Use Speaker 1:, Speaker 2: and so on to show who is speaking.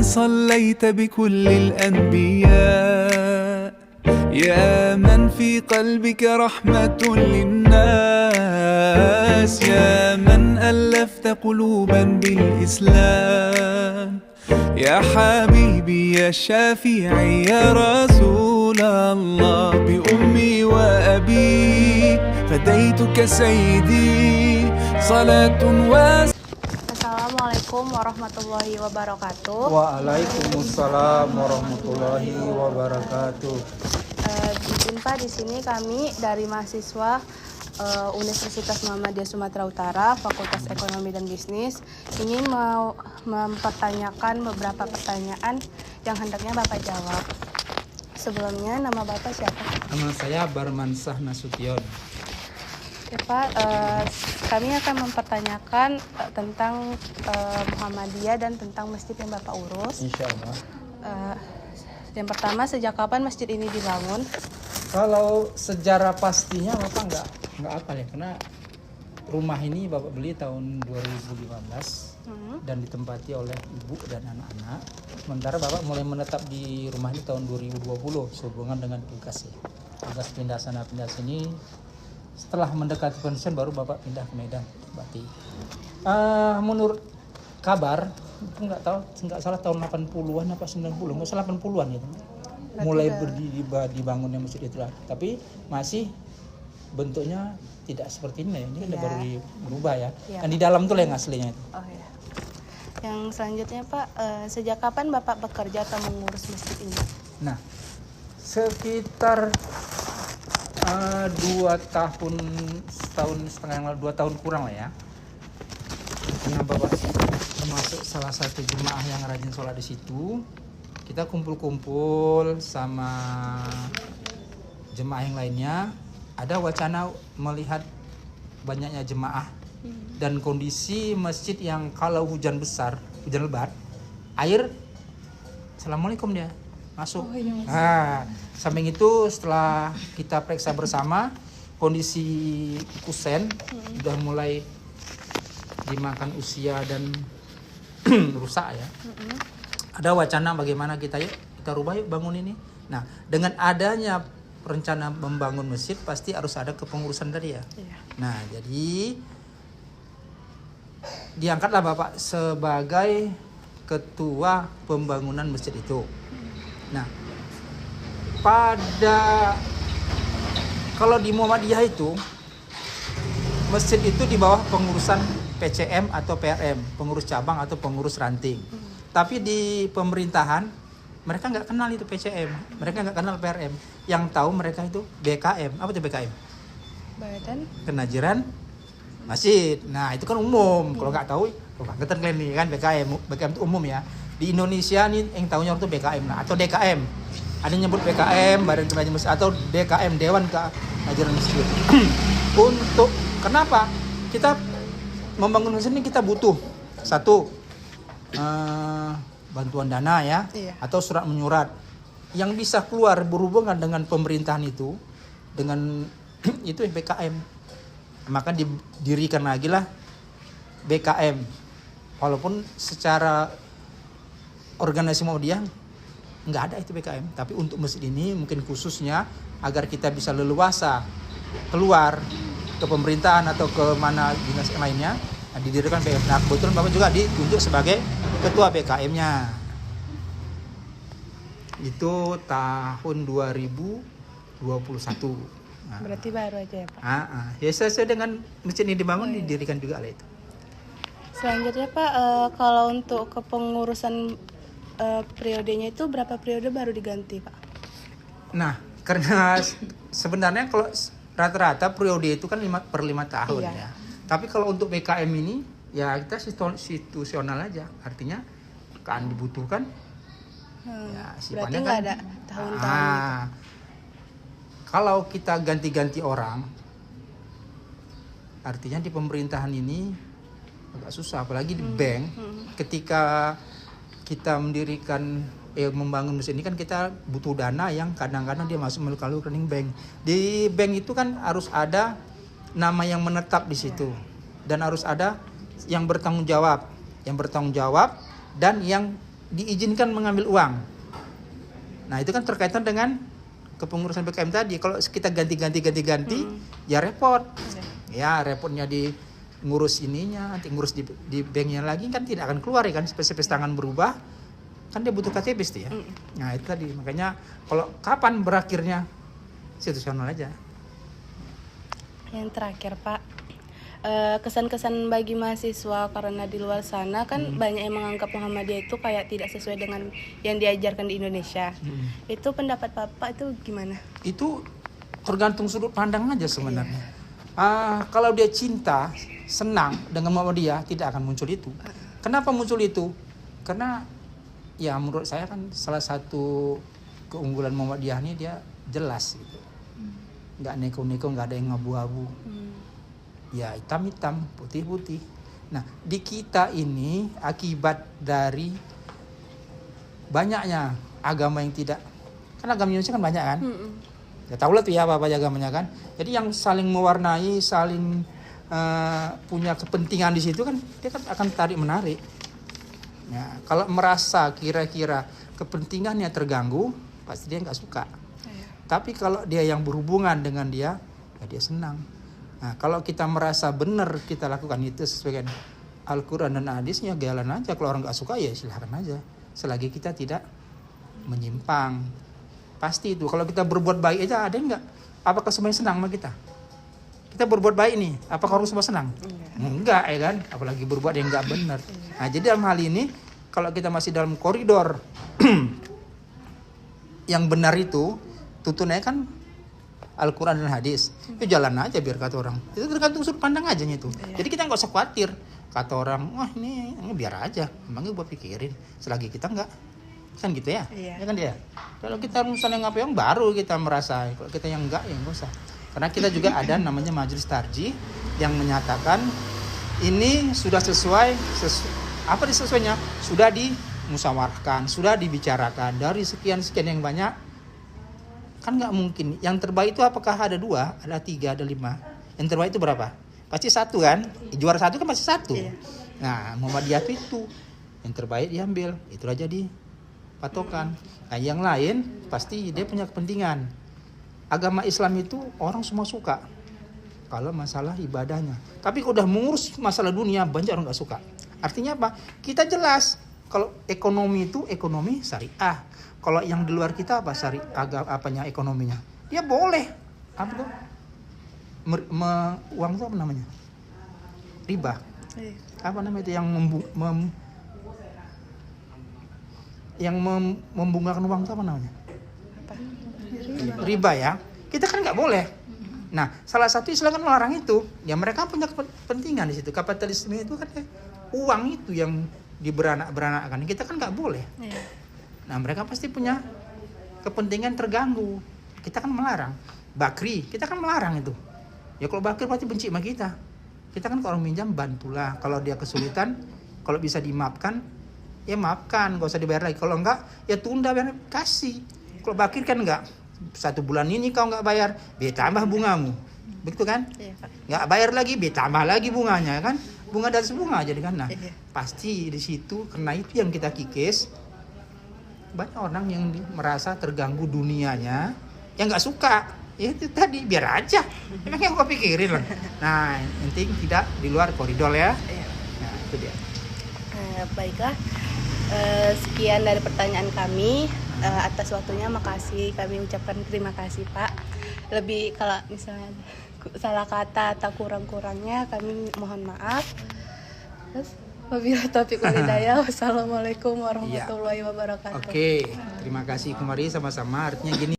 Speaker 1: صليت بكل الأنبياء يا من في قلبك رحمة للناس يا من ألفت قلوبا بالإسلام يا حبيبي يا شافعي يا رسول الله بأمي وأبي فديتك سيدي صلاة
Speaker 2: Assalamualaikum warahmatullahi wabarakatuh.
Speaker 3: Waalaikumsalam warahmatullahi wabarakatuh.
Speaker 2: Izin Pak, di sini kami dari mahasiswa Universitas Muhammadiyah Sumatera Utara, Fakultas Ekonomi dan Bisnis, ingin mempertanyakan beberapa pertanyaan yang hendaknya Bapak jawab. Sebelumnya, nama Bapak siapa?
Speaker 3: Nama saya Barmansah Nasution.
Speaker 2: Ya Pak, kami akan mempertanyakan tentang Muhammadiyah dan tentang masjid yang Bapak urus.
Speaker 3: Insya Allah.
Speaker 2: Yang pertama, sejak kapan masjid ini dibangun?
Speaker 3: Kalau sejarah pastinya Bapak nggak apa ya, karena rumah ini Bapak beli tahun 2015 dan ditempati oleh ibu dan anak-anak. Sementara Bapak mulai menetap di rumah ini tahun 2020 sehubungan dengan tugas ya. Tugas pindah sana pindah sini. Setelah mendekati pensiun baru Bapak pindah ke Medan. Berarti menurut kabar, nggak tahu, nggak salah tahun 80-an apa 90, nggak salah 80-an gitu. Mulai dibangunnya masjid itu lah. Tapi masih bentuknya tidak seperti ini ya. Ini kan baru berubah ya. Dan di dalam tuh yang aslinya itu.
Speaker 2: Oh ya. Yang selanjutnya Pak, sejak kapan Bapak bekerja atau mengurus masjid ini?
Speaker 3: Nah, sekitar 2 tahun, setahun setengah yang lalu, 2 tahun kurang lah ya. Karena Bapak termasuk salah satu jemaah yang rajin sholat di situ. Kita kumpul-kumpul sama jemaah yang lainnya. Ada wacana melihat banyaknya jemaah dan kondisi masjid yang kalau hujan besar, hujan lebat, air, assalamualaikum dia masuk. Nah, samping itu setelah kita periksa bersama kondisi kusen sudah mulai dimakan usia dan rusak ya. Ada wacana bagaimana kita rubah yuk bangun ini. Nah, dengan adanya rencana membangun masjid pasti harus ada kepengurusan dari ya. Nah, jadi diangkatlah Bapak sebagai ketua pembangunan masjid itu. Nah, kalau di Muhammadiyah itu masjid itu di bawah pengurusan PCM atau PRM, pengurus cabang atau pengurus ranting. Tapi di pemerintahan mereka nggak kenal itu PCM, mereka nggak kenal PRM. Yang tahu mereka itu BKM. Apa itu BKM?
Speaker 2: Badan
Speaker 3: Kenajiran Masjid. Nah, itu kan umum. Kalau nggak tahu, kebangetan kalian nih kan BKM. BKM itu umum ya. Di Indonesia nih yang tahunya orang itu BKM atau DKM. Ada yang nyebut BKM, Badan Kenajiran Masjid, atau DKM, Dewan Kenajiran Masjid. Untuk kenapa? Kita membangun masjid ini kita butuh satu bantuan dana ya, atau surat menyurat yang bisa keluar berhubungan dengan pemerintahan itu, dengan itu BKM. Maka didirikan lagi lah BKM. Walaupun secara organisasi Muhammadiyah nggak ada itu BKM, tapi untuk masjid ini mungkin khususnya agar kita bisa leluasa keluar ke pemerintahan atau ke mana dinas yang lainnya, didirikan BKM. Nah, kebetulan Bapak juga ditunjuk sebagai ketua BKM-nya. Itu tahun 2021. Nah,
Speaker 2: berarti baru aja ya Pak.
Speaker 3: Ya sesuai dengan masjid ini dibangun, didirikan juga lah itu.
Speaker 2: Selanjutnya Pak, kalau untuk kepengurusan periodenya itu berapa periode baru diganti Pak?
Speaker 3: Nah, karena sebenarnya kalau rata-rata periode itu kan 5 per 5 tahun ya. Tapi kalau untuk BKM ini ya kita situasional aja. Artinya kan dibutuhkan. Ya,
Speaker 2: berarti nggak ada tahun-tahun gitu.
Speaker 3: Kalau kita ganti-ganti orang, artinya di pemerintahan ini agak susah, apalagi di bank. Ketika kita membangun mesin ini kan kita butuh dana yang kadang-kadang dia masuk melalui rekening bank. Di bank itu kan harus ada nama yang menetap di situ dan harus ada yang bertanggung jawab dan yang diizinkan mengambil uang. Nah itu kan terkaitan dengan kepengurusan BKM tadi. Kalau kita ganti, ya repot. Ya repotnya di ngurus ininya, nanti ngurus di banknya lagi kan tidak akan keluar ya kan. Spesies tangan berubah, kan dia butuh KTP pasti ya. Nah itu tadi, makanya kalau kapan berakhirnya situasional aja.
Speaker 2: Yang terakhir Pak, kesan-kesan bagi mahasiswa karena di luar sana kan banyak yang menganggap Muhammadiyah itu kayak tidak sesuai dengan yang diajarkan di Indonesia. Itu pendapat Bapak itu gimana?
Speaker 3: Itu tergantung sudut pandang aja sebenarnya. Kalau dia cinta, senang dengan Muhammadiyah, tidak akan muncul itu. Kenapa muncul itu? Karena ya menurut saya kan salah satu keunggulan Muhammadiyah ini dia jelas gitu. Nggak neko-neko, nggak ada yang abu-abu. Ya hitam-hitam, putih-putih. Nah di kita ini akibat dari banyaknya agama yang tidak, kan agama Indonesia kan banyak kan. Ya tahu lah tuh ya apa agamanya kan. Jadi yang saling mewarnai, saling punya kepentingan di situ kan, dia kan akan tarik menarik. Ya, kalau merasa kira-kira kepentingannya terganggu, pasti dia nggak suka. Tapi kalau dia yang berhubungan dengan dia, ya dia senang. Nah, kalau kita merasa benar kita lakukan itu sesuai dengan Al-Quran dan hadisnya, jalan aja. Kalau orang nggak suka ya silahkan aja. Selagi kita tidak menyimpang. Pasti itu. Kalau kita berbuat baik aja, ada nggak? Apakah semuanya senang sama kita? Kita berbuat baik nih, apakah orang semua senang? Enggak ya kan? Apalagi berbuat yang nggak benar. Nah jadi dalam hal ini, kalau kita masih dalam koridor yang benar itu, tuntunannya kan Al-Quran dan hadis. Itu jalan aja biar kata orang. Itu tergantung sudut pandang aja itu. Jadi kita nggak usah khawatir. Kata orang, wah ini biar aja. Emangnya buat pikirin. Selagi kita nggak, kan gitu ya? Ya kan dia. Kalau kita misalnya ngapain baru kita merasa. Kalau kita yang enggak, ya nggak usah. Karena kita juga ada namanya majelis tarjih yang menyatakan ini sudah sesuai apa disesuainya? Sudah dimusyawarahkan, sudah dibicarakan dari sekian yang banyak. Kan nggak mungkin. Yang terbaik itu apakah ada 2, ada 3, ada 5? Yang terbaik itu berapa? Pasti 1 kan? Juara 1 kan pasti 1. Nah Muhammadiyah itu yang terbaik diambil, itu aja dipatokan. Nah yang lain pasti dia punya kepentingan. Agama Islam itu orang semua suka kalau masalah ibadahnya. Tapi kalau udah mengurus masalah dunia, banyak orang nggak suka. Artinya apa? Kita jelas kalau ekonomi itu ekonomi syariah. Kalau yang di luar kita apa apanya ekonominya? Dia boleh apa tuh? Uang itu apa namanya? Riba. Apa namanya itu yang membungkakan uang itu apa namanya? Riba ya. Kita kan nggak boleh. Nah, salah satu Islam kan melarang itu. Ya mereka punya kepentingan di situ. Kapitalisme itu kan uang itu yang diberanak-beranakkan. Kita kan nggak boleh. Nah, mereka pasti punya kepentingan terganggu. Kita kan melarang. Bakri, kita kan melarang itu. Ya kalau bakri pasti benci sama kita. Kita kan kalau orang minjam bantulah. Kalau dia kesulitan, kalau bisa dimaafkan, ya maafkan. Gak usah dibayar lagi. Kalau enggak, ya tunda bayar kasih. Kalau bakri kan enggak. 1 bulan ini kau nggak bayar, tambah bungamu, begitu kan? Nggak bayar lagi, tambah lagi bunganya kan? Bunga dan bunga jadi kan? Nah, pasti di situ karena itu yang kita kikis. Banyak orang yang merasa terganggu dunianya, yang nggak suka. Ya itu tadi biar aja. Emang yang kau pikirin lah. Nah, penting tidak di luar koridor ya. Nah, itu dia.
Speaker 2: Baiklah. Sekian dari pertanyaan kami. Atas waktunya makasih, kami ucapkan terima kasih Pak. Lebih kalau misalnya salah kata atau kurang-kurangnya kami mohon maaf. Terus wabillahi taufiq wal hidayah. Wassalamualaikum warahmatullahi wabarakatuh.
Speaker 3: Oke, terima kasih kembali sama-sama. Artinya gini